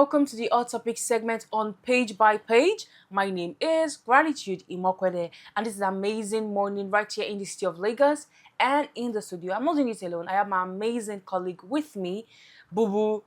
welcome to the Hot Topic segment on Page by Page. My name is Gratitude and this is an amazing morning right here in the city of Lagos and in the studio. I'm not doing it alone. I have my amazing colleague with me, Boo Boo.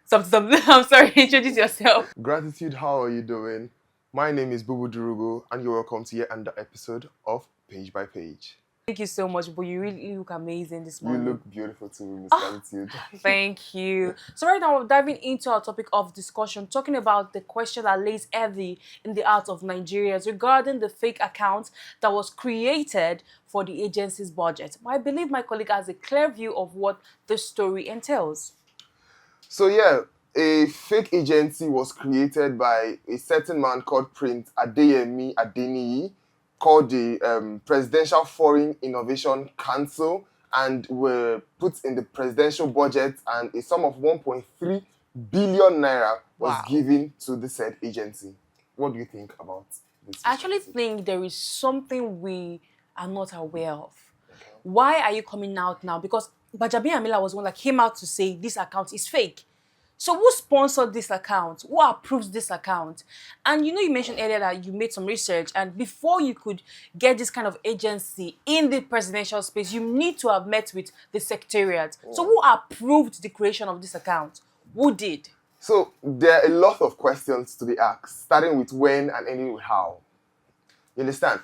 Something. I'm sorry, introduce yourself. Gratitude, how are you doing? My name is Bubu Durugo, and you're welcome to yet another episode of Page by Page. Thank you so much, Boo. You really look amazing this morning. You look beautiful too, Miss Gratitude. Thank you. So right now we're diving into our topic of discussion, talking about the question that lays heavy in the heart of Nigerians regarding the fake account that was created for the agency's budget. I believe my colleague has a clear view of what this story entails. So yeah, a fake agency was created by a certain man called Prince Adeniyi, called the Presidential Foreign Innovation Council, and were put in the presidential budget, and a sum of 1.3 billion naira was given to the said agency. What do you think about this? I actually think there is something we are not aware of. Okay. Why are you coming out now? Because Gbajabiamila was one that came out to say this account is fake. So who sponsored this account? Who approves this account? And you mentioned earlier that you made some research, and before you could get this kind of agency in the presidential space, you need to have met with the secretariat. So who approved the creation of this account? Who did? So there are a lot of questions to be asked, starting with when and ending with how. You understand?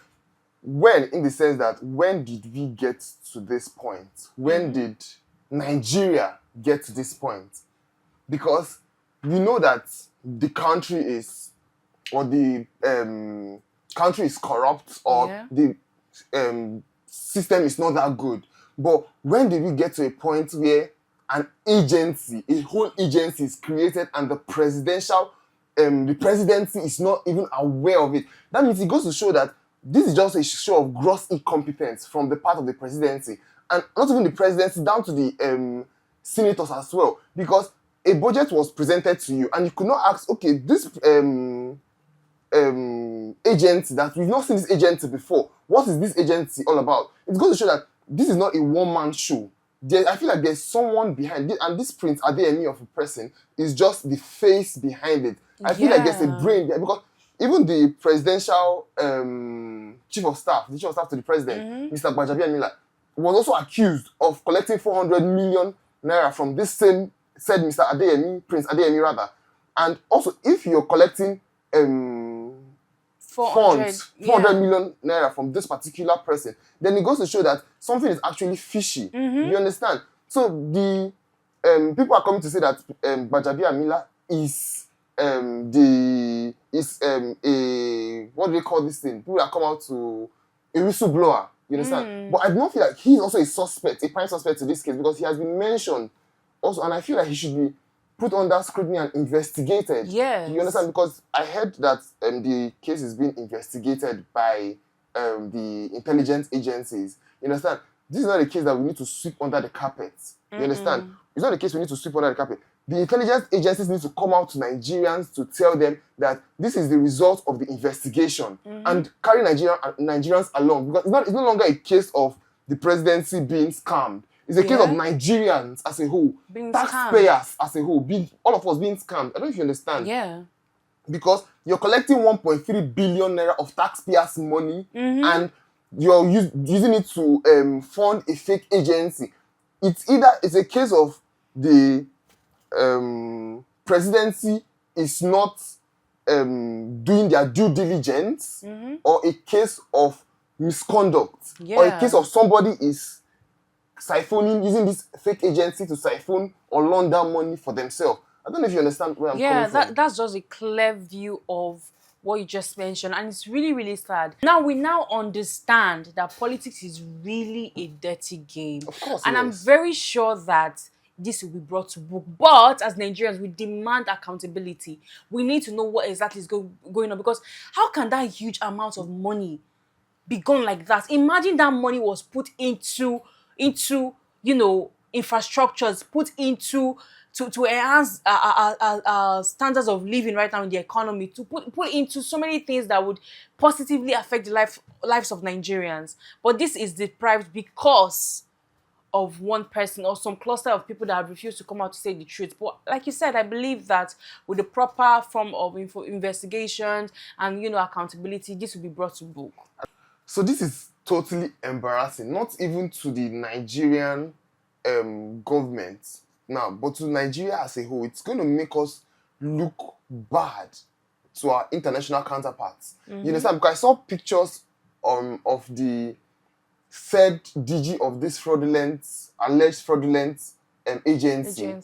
When, in the sense that when did we get to this point? When did Nigeria get to this point? Because we know that the country is, or the country is corrupt, or the system is not that good. But when did we get to a point where an agency, a whole agency is created, and the presidency is not even aware of it? That means it goes to show that this is just a show of gross incompetence from the part of the presidency, and not even the presidency, down to the senators as well. Because a budget was presented to you, and you could not ask, okay, this agency that we've not seen this agency before, what is this agency all about? It's going to show that this is not a one-man show. I feel like there's someone behind it, and this Prince Adeyemi of a person is just the face behind it. I feel like there's a brain there, because even the presidential chief of staff to the president, Mr. Gbajabiamila, was also accused of collecting 400 million naira from this same said Mr. Adeyemi, Prince Adeyemi rather. And also, if you're collecting 400 million naira from this particular person, then it goes to show that something is actually fishy. You understand? So the people are coming to say that Gbajabiamila is a what do they call this thing? People that come out to a whistleblower. You understand? But I don't feel like he's also a suspect, a prime suspect to this case, because he has been mentioned also, and I feel like he should be put under scrutiny and investigated. Yes. You understand? Because I heard that the case is being investigated by the intelligence agencies. You understand? This is not a case that we need to sweep under the carpet. You understand? It's not a case we need to sweep under the carpet. The intelligence agencies need to come out to Nigerians to tell them that this is the result of the investigation and carry Nigerians along. Because it's no longer a case of the presidency being scammed. It's a case of Nigerians as a whole, taxpayers as a whole, all of us being scammed. I don't know if you understand. Yeah. Because you're collecting 1.3 billion naira of taxpayers' money and you're using it to fund a fake agency. It's a case of the presidency is not doing their due diligence, or a case of misconduct, or a case of somebody is using this fake agency to siphon or launder money for themselves. I don't know if you understand where I'm coming from. That's just a clear view of what you just mentioned, and it's really, really sad. Now we understand that politics is really a dirty game. Of course, and I'm very sure that this will be brought to book. But as Nigerians, we demand accountability. We need to know what exactly is going on, because how can that huge amount of money be gone like that? Imagine that money was put into infrastructures, put into to enhance standards of living right now in the economy, to put into so many things that would positively affect the lives of Nigerians. But this is deprived because of one person or some cluster of people that have refused to come out to say the truth. But like you said, I believe that with the proper form of investigations and accountability, this will be brought to book. So this is totally embarrassing, not even to the Nigerian government now, but to Nigeria as a whole. It's going to make us look bad to our international counterparts. You understand? Because I saw pictures of the third DG of this alleged fraudulent agency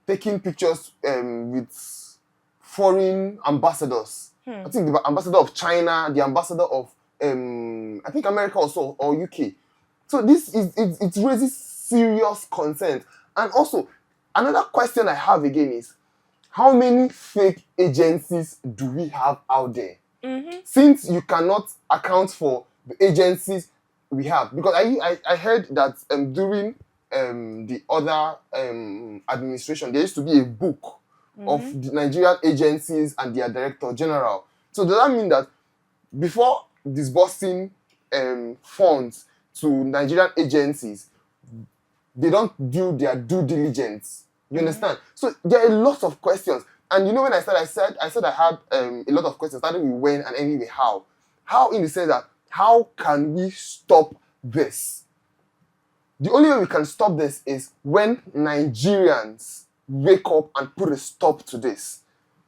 taking pictures with foreign ambassadors. I think the ambassador of China, the ambassador of I think America also, or UK. So this it raises serious concern. And also, another question I have again is, how many fake agencies do we have out there? Since you cannot account for the agencies we have, because I heard that during the other administration, there used to be a book of the Nigerian agencies and their director general. So does that mean that before disbursing funds to Nigerian agencies, they don't do their due diligence? You understand? So there are a lot of questions. And when I said I had a lot of questions, starting with when and anyway how. How, in the sense that, how can we stop this? The only way we can stop this is when Nigerians wake up and put a stop to this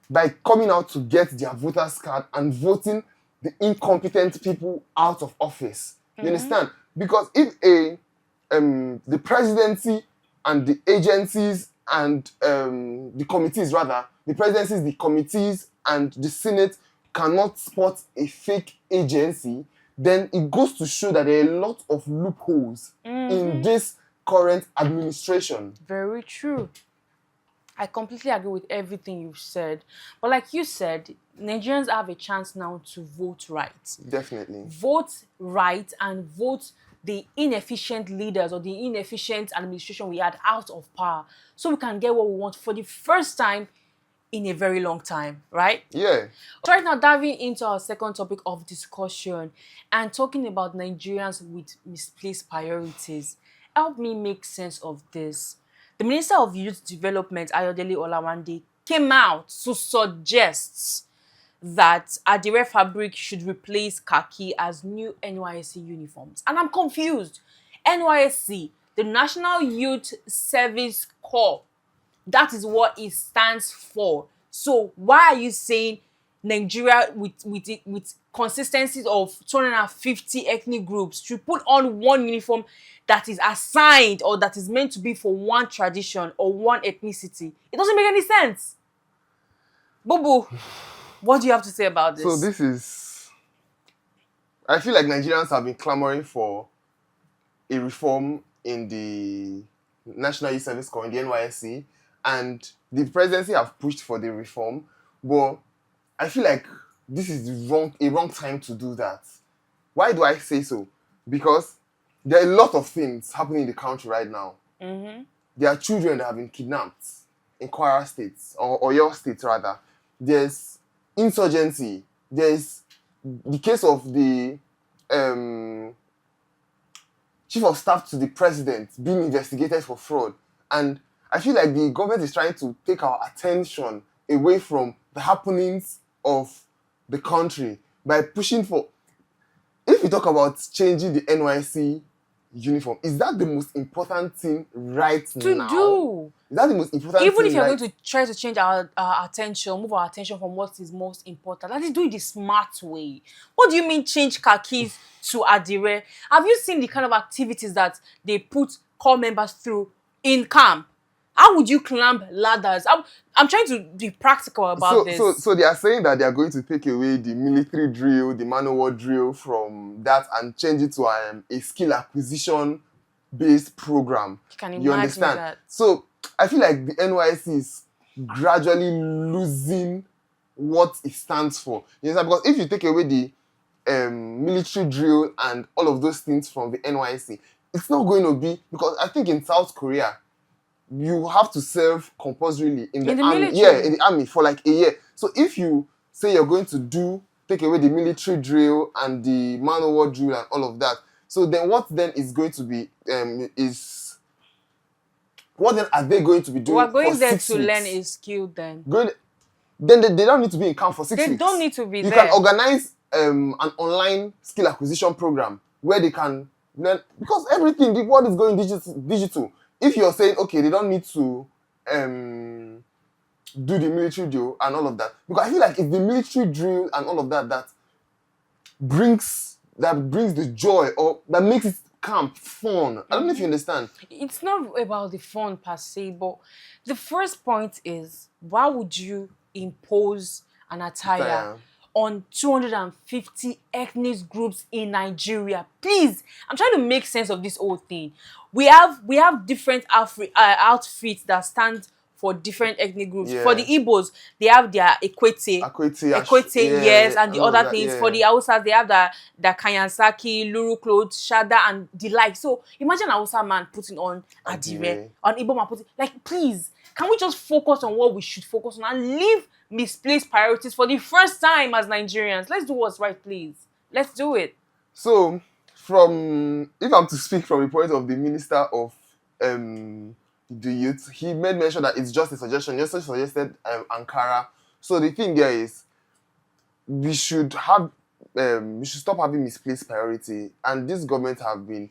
by coming out to get their voters card and voting the incompetent people out of office. You understand? Because if the presidency and the agencies and the committees, rather, the presidencies, the committees, and the Senate cannot spot a fake agency, then it goes to show that there are a lot of loopholes in this current administration. Very true. I completely agree with everything you've said. But like you said, Nigerians have a chance now to vote right. Definitely. Vote right and vote the inefficient leaders or the inefficient administration we had out of power, so we can get what we want for the first time in a very long time, right? Yeah. So right now, diving into our second topic of discussion and talking about Nigerians with misplaced priorities. Help me make sense of this. The Minister of Youth Development, Ayodele Olawande, came out to suggest that Adire fabric should replace khaki as new NYSC uniforms. And I'm confused. NYSC, the National Youth Service Corps, that is what it stands for. So why are you saying Nigeria with consistencies of 250 ethnic groups should put on one uniform that is assigned or that is meant to be for one tradition or one ethnicity? It doesn't make any sense. Bobo, what do you have to say about this? So this is... I feel like Nigerians have been clamoring for a reform in the National Youth Service Corps, in the NYSC, and the presidency have pushed for the reform, but I feel like this is a wrong time to do that. Why do I say so? Because there are a lot of things happening in the country right now. There are children that have been kidnapped in Kwara State, or your state rather. There's insurgency. There's the case of the chief of staff to the president being investigated for fraud. And I feel like the government is trying to take our attention away from the happenings of the country by pushing for... If we talk about changing the NYSC uniform, is that the most important thing right now? To do. Is that the most important Even thing? if you're going to try to change our attention, move our attention from what is most important, let us do it the smart way. What do you mean change khakis to Adire? Have you seen the kind of activities that they put corps members through in camp? How would you climb ladders? I'm trying to be practical about this. So they are saying that they are going to take away the military drill, the man of war drill from that and change it to a skill acquisition based program. You understand? That. So I feel like the NYSC is gradually losing what it stands for. You understand? Because if you take away the military drill and all of those things from the NYSC, it's not going to be... Because I think in South Korea, you have to serve compulsorily in the army. Military. Yeah, in the army for like a year. So if you say you're going to take away the military drill and the man of war drill and all of that, so then what then is going to be is what then are they going to be doing We're going for there 6 to weeks? learn a skill then. Then they don't need to be in camp for 6 weeks. They don't need to be You there. can organize an online skill acquisition program where they can learn, because everything, the world is going digital. If you're saying, okay, they don't need to do the military drill and all of that, because I feel like it's the military drill and all of that that brings the joy, or that makes it camp fun. I don't know if you understand. It's not about the fun per se, but the first point is, why would you impose an attire on 250 ethnic groups in Nigeria? Please, I'm trying to make sense of this whole thing. We have different outfits that stand for different ethnic groups. Yeah. For the Igbos, they have their equate, yes, and the other things. For the Hausas, they have the Kanyansaki, Luru clothes, Shada, and the like. So imagine a Hausa man putting on Adire, an Igbo man putting, like, please, can we just focus on what we should focus on and leave misplaced priorities for the first time as Nigerians? Let's do what's right, please. Let's do it. So, if I'm to speak from the point of the Minister of the Youth, he made mention that it's just a suggestion. He also suggested Ankara. So the thing here is, we should stop having misplaced priority. And this government have been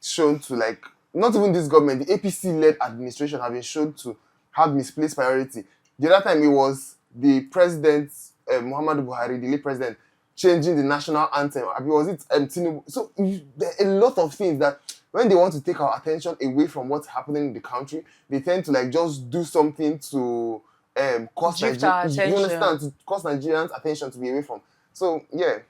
shown to, like, not even this government, the APC-led administration have been shown to have misplaced priority. The other time it was the president, Muhammadu Buhari, the late president, changing the national anthem. Was it Tinubu? So there are a lot of things that when they want to take our attention away from what's happening in the country, they tend to, like, just do something to cause Nigerians' attention to be away from. So yeah.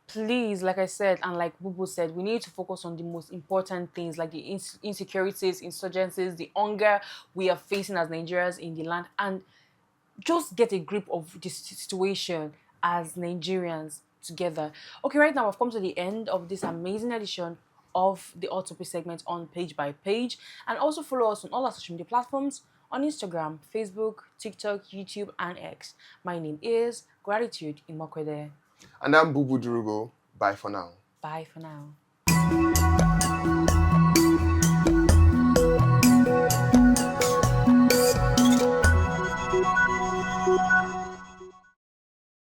Please, like I said, and like Bubu said, we need to focus on the most important things, like the insecurities, insurgencies, the hunger we are facing as Nigerians in the land, and just get a grip of this situation as Nigerians together. Okay, right now I've come to the end of this amazing edition of the Hot Topic segment on Page by Page, and also follow us on all our social media platforms on Instagram, Facebook, TikTok, YouTube, and X. My name is Gratitude in Mokwede. And I'm Bubu Durugo. Bye for now. Bye for now.